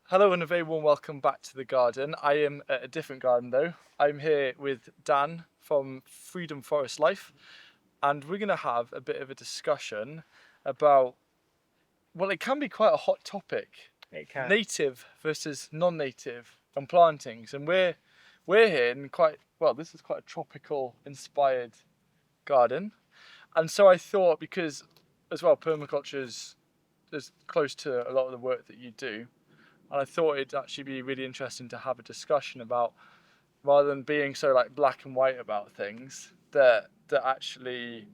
Hello and a very warm welcome back to the garden. I am at a different garden though. I'm here with Dan from Freedom Forest Life, and we're going to have a bit of a discussion about, well, it can be quite a hot topic, It can. native versus non-native and plantings. And we're here in quite, well, this is quite a tropical inspired garden. And so I thought, because as well permaculture is close to a lot of the work that you do, and I thought it'd actually be really interesting to have a discussion about, rather than being so like black and white about things, that actually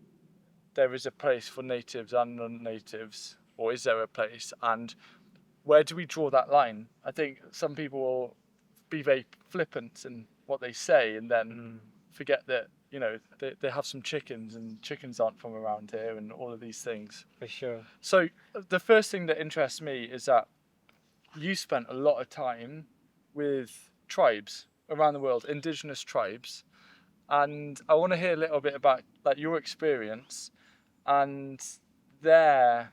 there is a place for natives and non-natives, or is there a place, and where do we draw that line? I think some people will be very flippant in what they say and then forget that, they have some chickens and chickens aren't from around here and all of these things. For sure. So the first thing that interests me is that you spent a lot of time with tribes around the world, indigenous tribes, and I want to hear a little bit about like your experience and their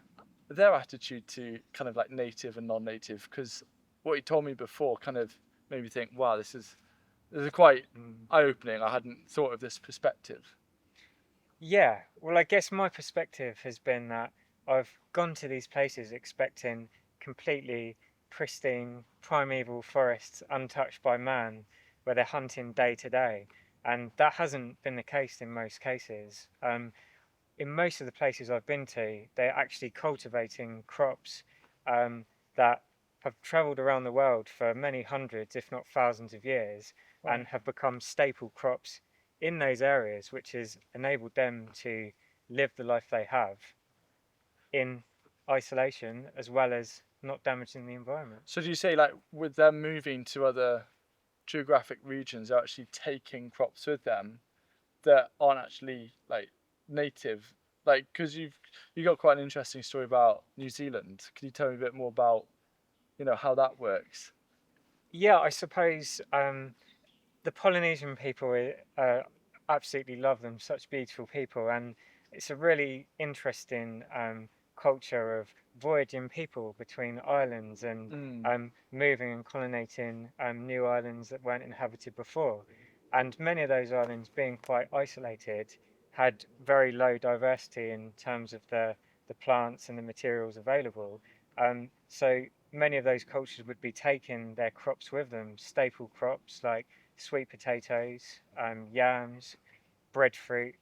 their attitude to kind of like native and non-native, because what you told me before kind of made me think, wow, this is quite eye-opening. I hadn't thought of this perspective. Yeah, well, I guess my perspective has been that I've gone to these places expecting completely pristine, primeval forests untouched by man, where they're hunting day to day. And that hasn't been the case in most cases. In most of the places I've been to, they're actually cultivating crops that have travelled around the world for many hundreds, if not thousands of years, Wow. and have become staple crops in those areas, which has enabled them to live the life they have in isolation as well as not damaging the environment. So do you say like with them moving to other geographic regions, they're actually taking crops with them that aren't actually like native, like because you got quite an interesting story about New Zealand. Can you tell me a bit more about how that works? Yeah, I suppose the Polynesian people absolutely love them, such beautiful people, and it's a really interesting culture of voyaging people between islands and Mm. moving and colonizing new islands that weren't inhabited before. And many of those islands, being quite isolated, had very low diversity in terms of the plants and the materials available. So many of those cultures would be taking their crops with them, staple crops like sweet potatoes, yams, breadfruit,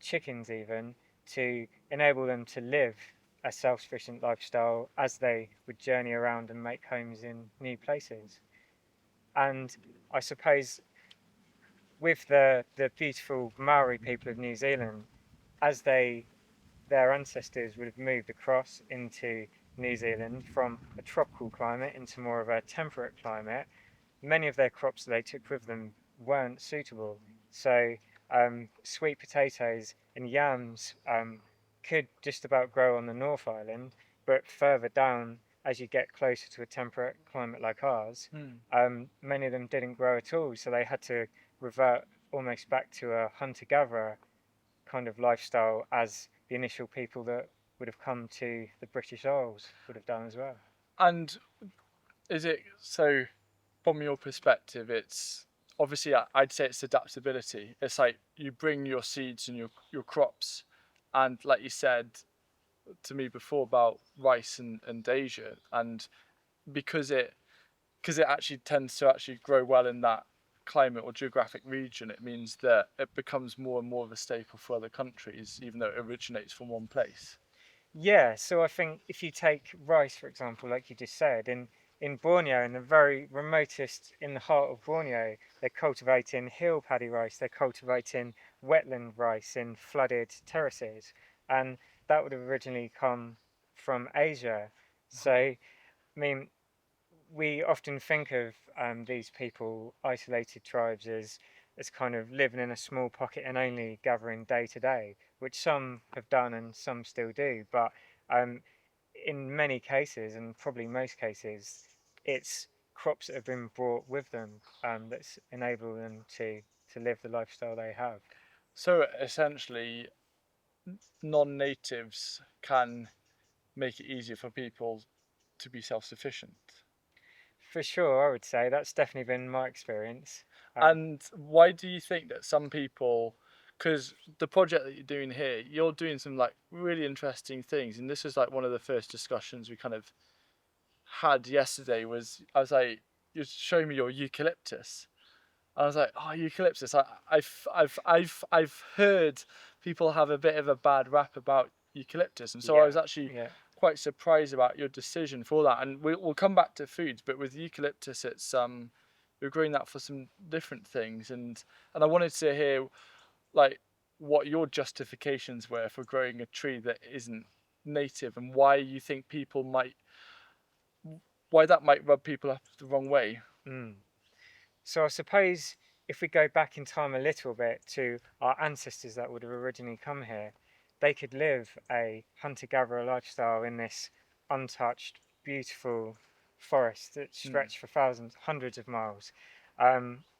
chickens even, to enable them to live a self-sufficient lifestyle as they would journey around and make homes in new places. And I suppose with the beautiful Maori people of New Zealand, as their ancestors would have moved across into New Zealand from a tropical climate into more of a temperate climate, many of their crops that they took with them weren't suitable. So sweet potatoes and yams could just about grow on the North Island, but further down, as you get closer to a temperate climate like ours, Mm. many of them didn't grow at all. So they had to revert almost back to a hunter-gatherer kind of lifestyle as the initial people that would have come to the British Isles would have done as well. And is it so, from your perspective, it's obviously I'd say it's adaptability. It's like you bring your seeds and your crops, and like you said to me before about rice and Asia, and because it actually tends to actually grow well in that climate or geographic region, it means that it becomes more and more of a staple for other countries, even though it originates from one place. Yeah, so I think if you take rice, for example, like you just said, in Borneo, in the very remotest, in the heart of Borneo, they're cultivating hill paddy rice, they're cultivating wetland rice in flooded terraces, and that would have originally come from Asia. So, I mean, we often think of these people, isolated tribes, as kind of living in a small pocket and only gathering day to day, which some have done and some still do. But um, in many cases, and probably most cases, it's crops that have been brought with them that's enable them to live the lifestyle they have. So essentially, non-natives can make it easier for people to be self-sufficient. For sure, I would say that's definitely been my experience. And why do you think that some people, because the project that you're doing here, you're doing some like really interesting things, and this is like one of the first discussions we kind of had yesterday. Was I was like, you're showing me your eucalyptus. I was like, oh, eucalyptus. I've heard people have a bit of a bad rap about eucalyptus, and so I Yeah, was actually yeah. quite surprised about your decision for that. And we'll come back to foods, but with eucalyptus, it's we're growing that for some different things, and I wanted to hear like what your justifications were for growing a tree that isn't native, and why you think people might why that might rub people up the wrong way. Mm. So I suppose if we go back in time a little bit to our ancestors that would have originally come here, they could live a hunter-gatherer lifestyle in this untouched, beautiful forest that Mm. stretched for thousands, hundreds of miles,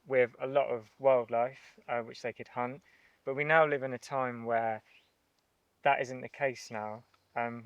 with a lot of wildlife which they could hunt. But we now live in a time where that isn't the case now.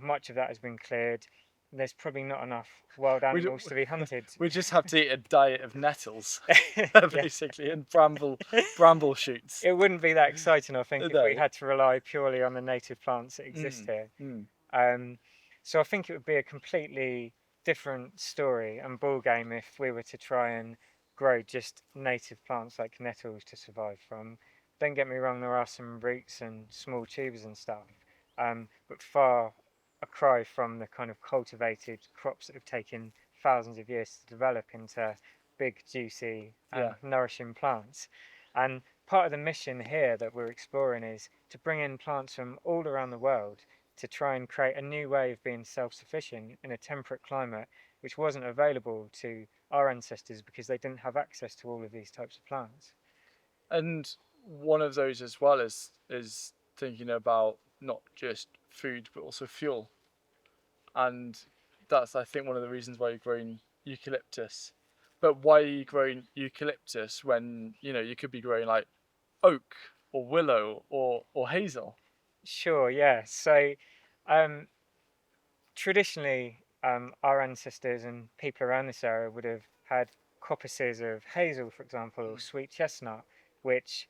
Much of that has been cleared. There's probably not enough wild We animals to be hunted. we just have to eat a diet of nettles, Yeah. basically, and bramble shoots. It wouldn't be that exciting, I think, if we No. had to rely purely on the native plants that exist Mm. here. Mm. Um, so I think it would be a completely different story and ball game if we were to try and grow just native plants like nettles to survive from. Don't get me wrong, there are some roots and small tubers and stuff, but far a cry from the kind of cultivated crops that have taken thousands of years to develop into big, juicy, Yeah. nourishing plants. And part of the mission here that we're exploring is to bring in plants from all around the world to try and create a new way of being self-sufficient in a temperate climate which wasn't available to our ancestors because they didn't have access to all of these types of plants. And one of those as well is thinking about not just food but also fuel. And that's I think one of the reasons why you're growing eucalyptus. But why are you growing eucalyptus when, you could be growing like oak or willow or hazel? Sure, yeah. So um, traditionally, our ancestors and people around this area would have had coppices of hazel, for example, or sweet chestnut, which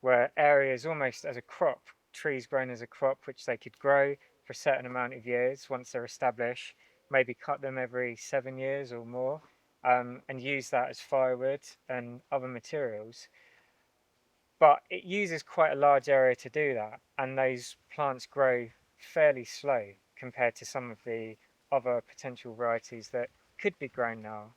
were areas almost as a crop, trees grown as a crop, which they could grow for a certain amount of years once they're established, maybe cut them every 7 years or more, and use that as firewood and other materials. But it uses quite a large area to do that, and those plants grow fairly slow compared to some of the other potential varieties that could be grown now.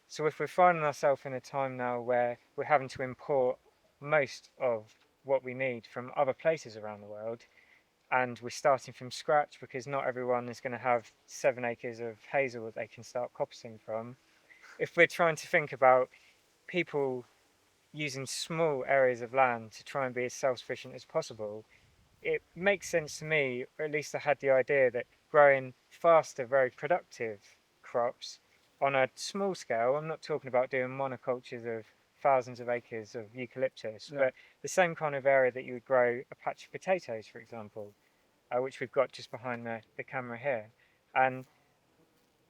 So if we're finding ourselves in a time now where we're having to import most of what we need from other places around the world, and we're starting from scratch because not everyone is going to have 7 acres of hazel that they can start coppicing from, if we're trying to think about people using small areas of land to try and be as self-sufficient as possible, it makes sense to me, or at least I had the idea that growing faster, very productive crops on a small scale, I'm not talking about doing monocultures of thousands of acres of eucalyptus, Yeah. but the same kind of area that you would grow a patch of potatoes, for example, which we've got just behind the camera here. And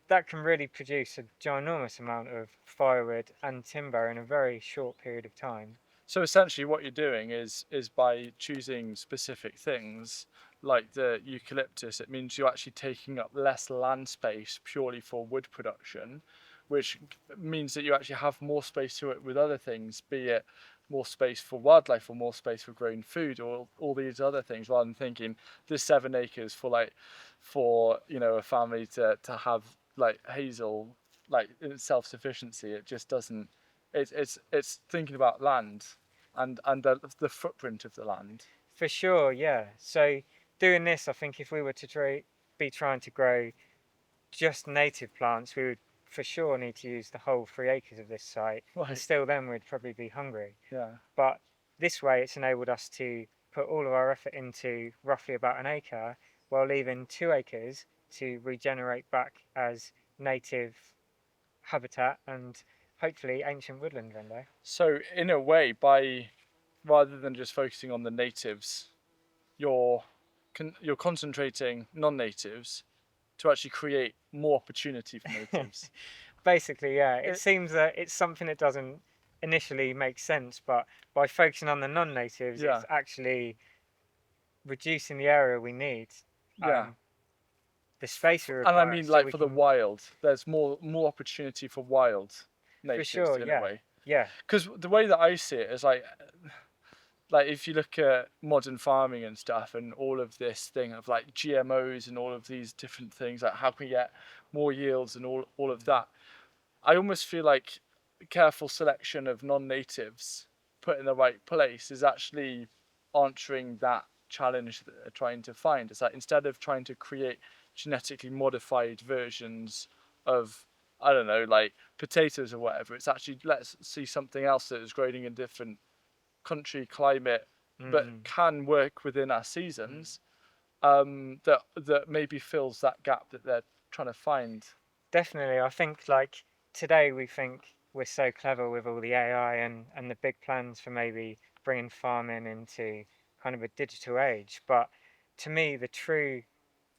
that can really produce a ginormous amount of firewood and timber in a very short period of time. So essentially what you're doing is by choosing specific things like the eucalyptus, it means you're actually taking up less land space purely for wood production, which means that you actually have more space to it with other things, be it more space for wildlife or more space for growing food or all these other things, rather than thinking there's 7 acres for a family to have like hazel like in self-sufficiency. It just doesn't it's thinking about land and the footprint of the land. For sure, yeah. So doing this, I think if we were to be trying to grow just native plants, we would for sure need to use the whole 3 acres of this site, and Right. still then we'd probably be hungry. Yeah. But this way, it's enabled us to put all of our effort into roughly about an acre, while leaving 2 acres to regenerate back as native habitat and hopefully ancient woodland one day. So in a way, by rather than just focusing on the natives, you're you're concentrating non-natives to actually create more opportunity for natives. Basically, yeah. It It, seems that it's something that doesn't initially make sense, but by focusing on the non-natives, yeah, it's actually reducing the area we need, yeah. um, the space we And I require, mean, so like we for the can. wild, there's more opportunity for wild For natives sure, in a yeah, way. yeah, Because the way that I see it is like if you look at modern farming and stuff, and all of this thing of like GMOs and all of these different things, like how can we get more yields and all of that. I almost feel like careful selection of non-natives put in the right place is actually answering that challenge that they're trying to find. It's like instead of trying to create genetically modified versions of, I don't know, like potatoes or whatever, it's actually let's see something else that is growing in different country climate but mm, can work within our seasons, that maybe fills that gap that they're trying to find. definitely. I think like today we think we're so clever with all the AI and the big plans for maybe bringing farming into kind of a digital age, but to me, the true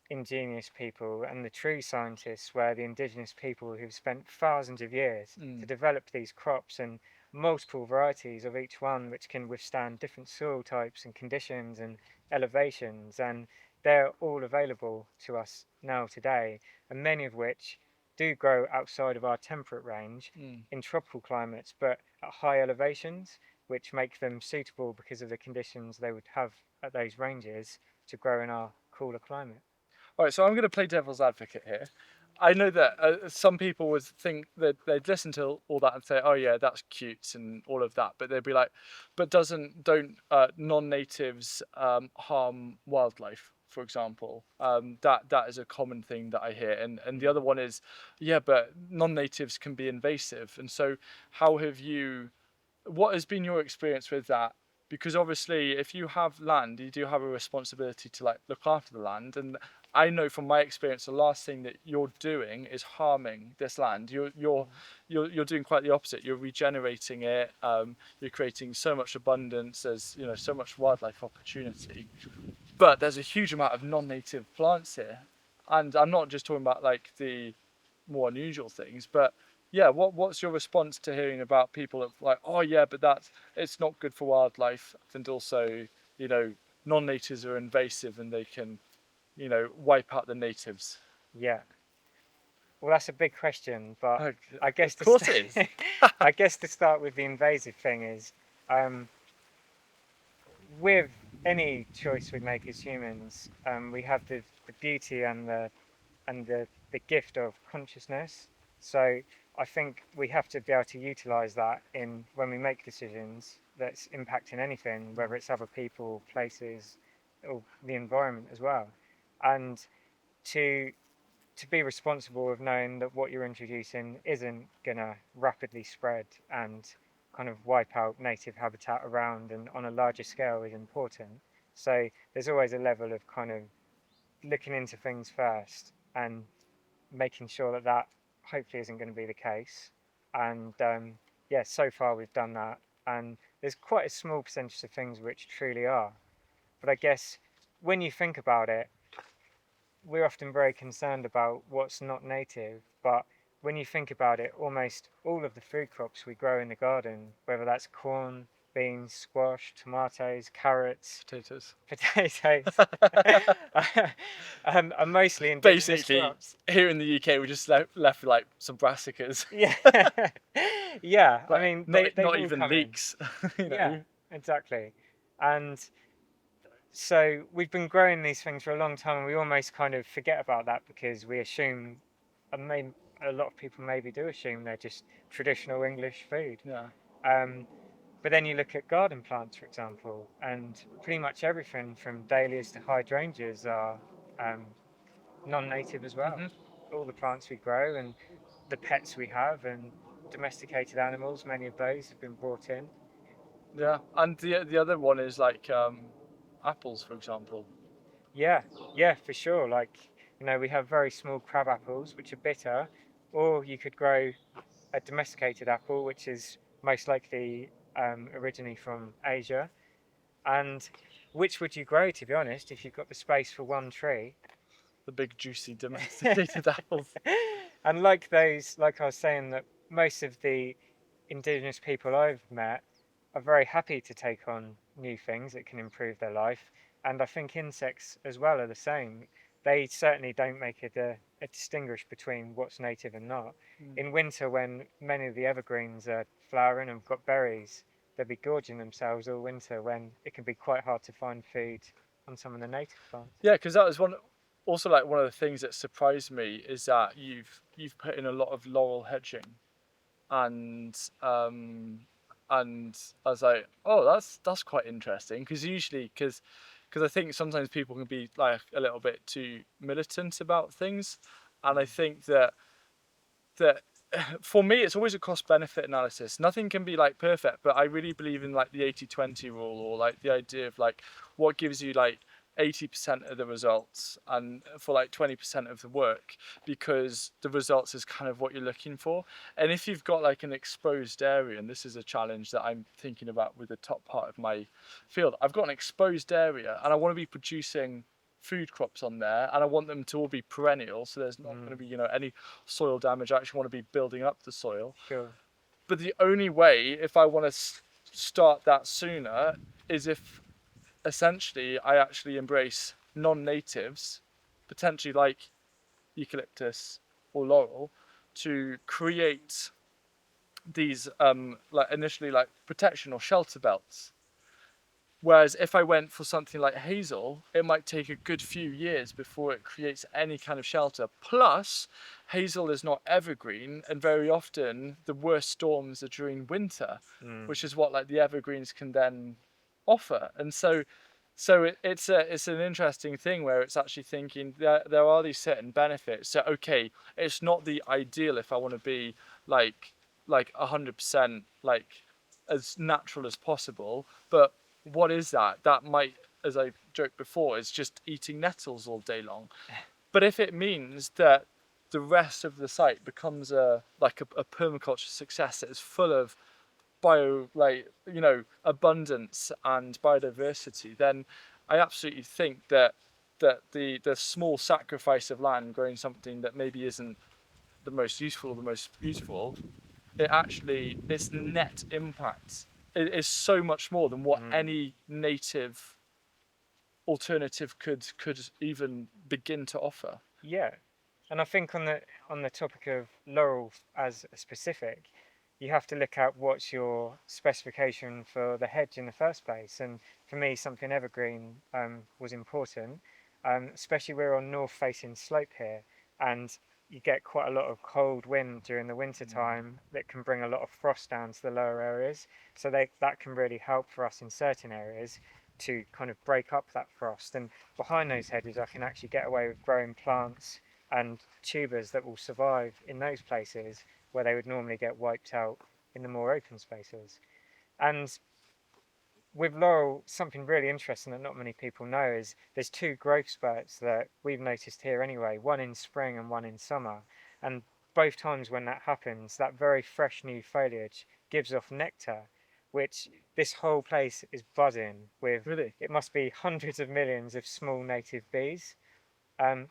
ingenious people and the true scientists were the indigenous people who've spent thousands of years to Mm. develop these crops and multiple varieties of each one which can withstand different soil types and conditions and elevations, and they're all available to us now today, and many of which do grow outside of our temperate range Mm. in tropical climates but at high elevations, which make them suitable because of the conditions they would have at those ranges to grow in our cooler climate. All right, so I'm going to play devil's advocate here. I know that some people would think that they'd listen to all that and say, "Oh yeah, that's cute" and all of that, but they'd be like, "But don't non-natives harm wildlife?" For example, that is a common thing that I hear, and the Mm. other one is, yeah, but non-natives can be invasive, and so how have you? What has been your experience with that? Because obviously, if you have land, you do have a responsibility to like look after the land. And I know from my experience, the last thing that you're doing is harming this land. You're doing quite the opposite. You're regenerating it. You're creating so much abundance. There's so much wildlife opportunity. But there's a huge amount of non-native plants here, and I'm not just talking about like the more unusual things, but yeah, what's your response to hearing about people of like, oh yeah, but that's it's not good for wildlife, and also you know non-natives are invasive and they can wipe out the natives. Yeah. Well, that's a big question, but Of I guess course it is. I guess to start with the invasive thing is, um, with any choice we make as humans, we have the beauty and the gift of consciousness. So I think we have to be able to utilize that in when we make decisions that's impacting anything, whether it's other people, places, or the environment as well, and to to be responsible of knowing that what you're introducing isn't going to rapidly spread and kind of wipe out native habitat around and on a larger scale is important. So there's always a level of kind of looking into things first and making sure that that hopefully isn't going to be the case. And yeah, so far we've done that. And there's quite a small percentage of things which truly are. But I guess when you think about it, we're often very concerned about what's not native, but when you think about it, almost all of the food crops we grow in the garden, whether that's corn, beans, squash, tomatoes, carrots, Potatoes. potatoes, are mostly indigenous Basically, crops. here in the UK, we just left with like some brassicas, Yeah, yeah. I like mean, not they've not all even come in. leeks, Yeah, exactly. And so we've been growing these things for a long time, and we almost kind of forget about that because we assume, and a lot of people maybe do assume they're just traditional English food. Yeah. Um, but then you look at garden plants, for example, and pretty much everything from dahlias to hydrangeas are um, non-native as well. Hmm. All the plants we grow and the pets we have and domesticated animals, many of those have been brought in. Yeah, and the other one is like apples, for example. Yeah, yeah, for sure. Like, we have very small crab apples, which are bitter, or you could grow a domesticated apple, which is most likely originally from Asia. And which would you grow, to be honest, if you've got the space for one tree? The big juicy domesticated apples. And like those, like I was saying, that most of the Indigenous people I've met are very happy to take on new things that can improve their life. And I think insects as well are the same. They certainly don't make a distinguish between what's native and not. In winter, when many of the evergreens are flowering and got berries, they'll be gorging themselves all winter when it can be quite hard to find food on some of the native plants. Yeah, because that was also like one of the things that surprised me is that you've put in a lot of laurel hedging, and and I was like, oh, that's quite interesting, because usually because I think sometimes people can be like a little bit too militant about things, and I think that for me it's always a cost benefit analysis. Nothing can be like perfect, but I really believe in like the 80-20 rule, or like the idea of like what gives you like 80% of the results and for like 20% of the work, because the results is kind of what you're looking for. And if you've got like an exposed area, and this is a challenge that I'm thinking about with the top part of my field, I've got an exposed area and I want to be producing food crops on there, and I want them to all be perennial, so there's not going to be, you know, any soil damage. I actually want to be building up the soil. Sure. But the only way, if I want to start that sooner, is if essentially I actually embrace non-natives, potentially like eucalyptus or laurel, to create these like initially like protection or shelter belts. Whereas if I went for something like hazel, it might take a good few years before it creates any kind of shelter. Plus, hazel is not evergreen, and very often the worst storms are during winter, which is what like the evergreens can then offer. And so it's an interesting thing where it's actually thinking there are these certain benefits. So okay, it's not the ideal if I want to be like 100% like as natural as possible, but what is that? That might, as I joked before, is just eating nettles all day long. But if it means that the rest of the site becomes a permaculture success that is full of abundance and biodiversity, then I absolutely think that the small sacrifice of land growing something that maybe isn't the most useful or the most beautiful, its net impact is so much more than what any native alternative could even begin to offer. Yeah, and I think on the topic of laurel as a specific, you have to look at what's your specification for the hedge in the first place. And for me, something evergreen was important, especially we're on north-facing slope here, and you get quite a lot of cold wind during the winter time that can bring a lot of frost down to the lower areas. So that can really help for us in certain areas to kind of break up that frost. And behind those hedges, I can actually get away with growing plants and tubers that will survive in those places where they would normally get wiped out in the more open spaces. And with laurel, something really interesting that not many people know is there's two growth spurts that we've noticed here anyway, one in spring and one in summer. And both times when that happens, that very fresh new foliage gives off nectar, which this whole place is buzzing with. Really? It must be hundreds of millions of small native bees.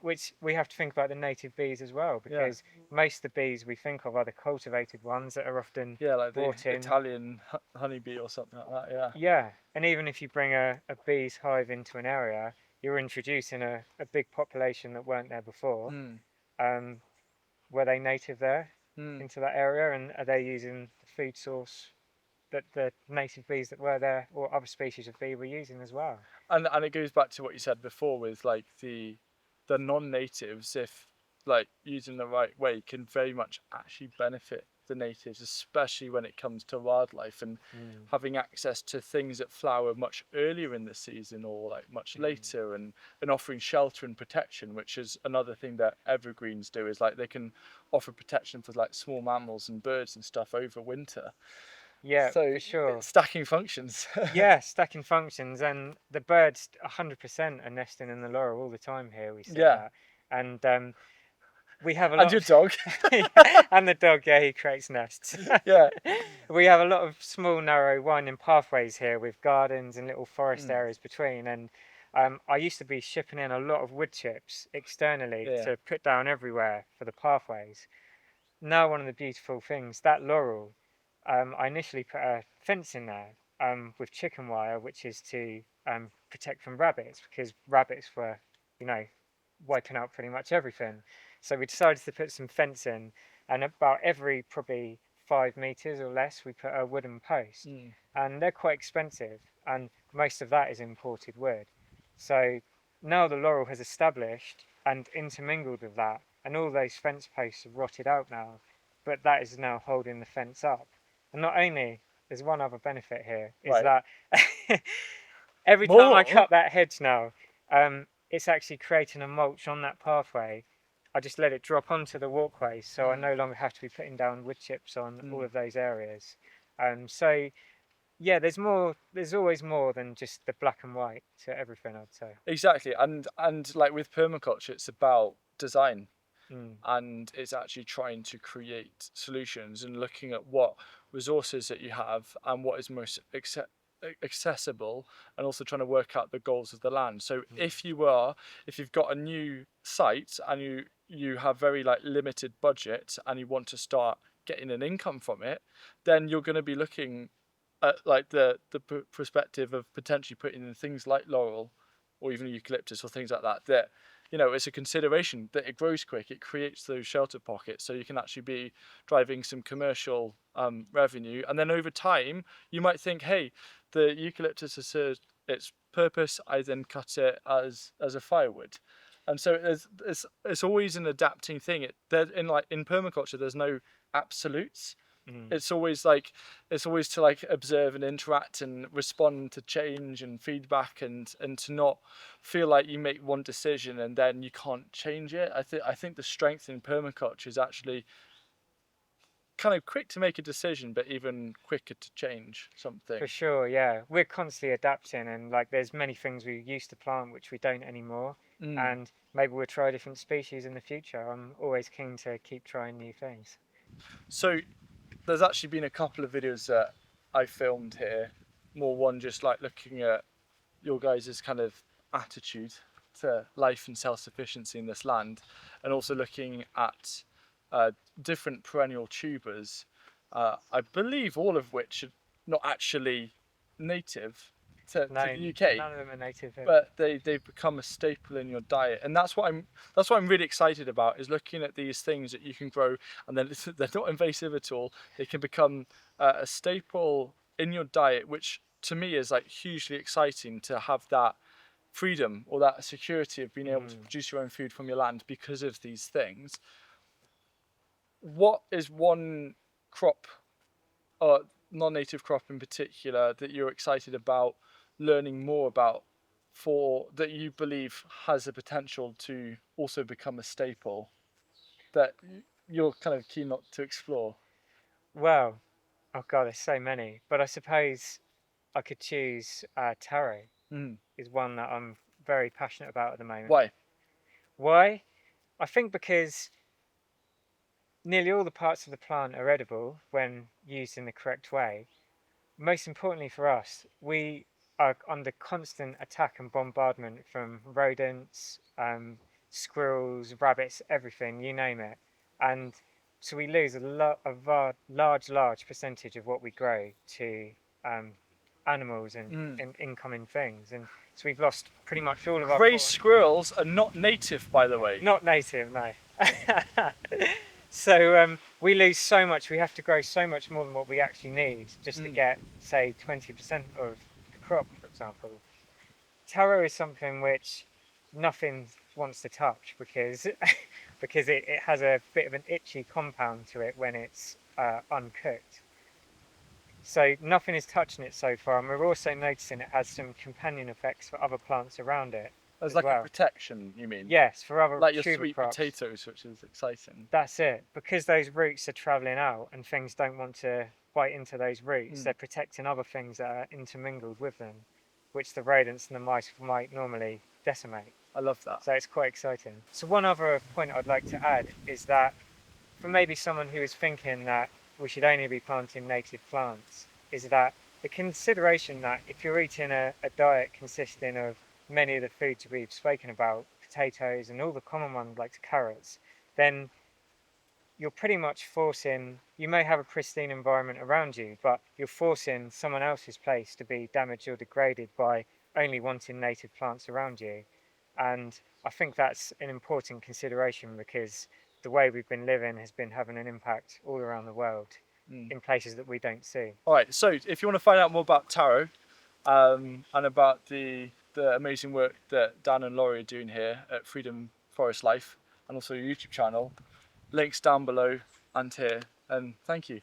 Which we have to think about the native bees as well, because most of the bees we think of are the cultivated ones that are often like brought the in. Italian honeybee or something like that. Yeah, and even if you bring a bee's hive into an area, you're introducing a big population that weren't there before. Were they native there into that area, and are they using the food source that the native bees that were there or other species of bee were using as well? And it goes back to what you said before with like the non-natives, if like used in the right way, can very much actually benefit the natives, especially when it comes to wildlife and having access to things that flower much earlier in the season or like much later, and offering shelter and protection, which is another thing that evergreens do, is like they can offer protection for like small mammals and birds and stuff over winter. Yeah, So for sure. stacking functions. Yeah, stacking functions, and the birds 100% are nesting in the laurel all the time here. We see that, and we have a lot. And your dog. And the dog, yeah, he creates nests. Yeah. We have a lot of small, narrow, winding pathways here with gardens and little forest areas between, and I used to be shipping in a lot of wood chips externally to put down everywhere for the pathways. now one of the beautiful things, that laurel, I initially put a fence in there with chicken wire, which is to protect from rabbits, because rabbits were, you know, wiping out pretty much everything. So we decided to put some fence in, and about every probably 5 meters or less, we put a wooden post. And they're quite expensive, and most of that is imported wood. So now the laurel has established and intermingled with that, and all those fence posts have rotted out now, but that is now holding the fence up. And not only, there's one other benefit here, is Right. that every time I cut that hedge now, it's actually creating a mulch on that pathway. I just let it drop onto the walkway, so I no longer have to be putting down wood chips on all of those areas. So yeah, there's always more than just the black and white to everything, I'd say. Exactly, and like with permaculture, it's about design, and it's actually trying to create solutions and looking at what resources that you have and what is most accessible, and also trying to work out the goals of the land. So if you've got a new site and you have very like limited budget and you want to start getting an income from it, then you're going to be looking at like the perspective of potentially putting in things like laurel or even eucalyptus or things like that, that it's a consideration that it grows quick, it creates those shelter pockets, so you can actually be driving some commercial revenue. And then over time you might think, hey, the eucalyptus has served its purpose, I then cut it as a firewood. And so it's always an adapting thing. In permaculture there's no absolutes. It's always to like observe and interact and respond to change and feedback, and to not feel like you make one decision and then you can't change it. I think the strength in permaculture is actually kind of quick to make a decision, but even quicker to change something. For sure, yeah. We're constantly adapting, and like there's many things we used to plant which we don't anymore. And maybe we'll try different species in the future. I'm always keen to keep trying new things. So there's actually been a couple of videos that I filmed here, more one just like looking at your guys' kind of attitude to life and self-sufficiency in this land, and also looking at different perennial tubers, I believe all of which are not actually native to the UK. None of them are native, but they've become a staple in your diet, and that's what I'm really excited about, is looking at these things that you can grow, and then they're not invasive at all. They can become a staple in your diet, which to me is like hugely exciting, to have that freedom or that security of being able to produce your own food from your land because of these things. What is one crop, or non-native crop in particular, that you're excited about learning more about, for that you believe has the potential to also become a staple, that you're kind of keen not to explore? Well, oh god, there's so many, but I suppose I could choose taro. Is one that I'm very passionate about at the moment. Why? Why? I think because nearly all the parts of the plant are edible when used in the correct way. Most importantly for us, we are under constant attack and bombardment from rodents, squirrels, rabbits, everything, you name it. And so we lose a large percentage of what we grow to animals and incoming things. And so we've lost pretty much all of our... Grey squirrels are not native, by the way. Not native, no. So we lose so much. We have to grow so much more than what we actually need just to get, say, 20% of the crop, for example. Taro is something which nothing wants to touch because it has a bit of an itchy compound to it when it's uncooked. So nothing is touching it so far, and we're also noticing it has some companion effects for other plants around it. As like a protection, you mean? Yes, for other like your tuber sweet crops. potatoes, which is exciting. That's it. Because those roots are travelling out and things don't want to bite into those roots, they're protecting other things that are intermingled with them, which the rodents and the mice might normally decimate. I love that. So it's quite exciting. So one other point I'd like to add is that for maybe someone who is thinking that we should only be planting native plants, is that the consideration that if you're eating a diet consisting of many of the foods we've spoken about, potatoes and all the common ones like carrots, then you're pretty much forcing, you may have a pristine environment around you, but you're forcing someone else's place to be damaged or degraded by only wanting native plants around you. And I think that's an important consideration, because the way we've been living has been having an impact all around the world in places that we don't see. All right, so if you want to find out more about taro and about the amazing work that Dan and Laurie are doing here at Freedom Forest Life, and also your YouTube channel, links down below and here. And thank you.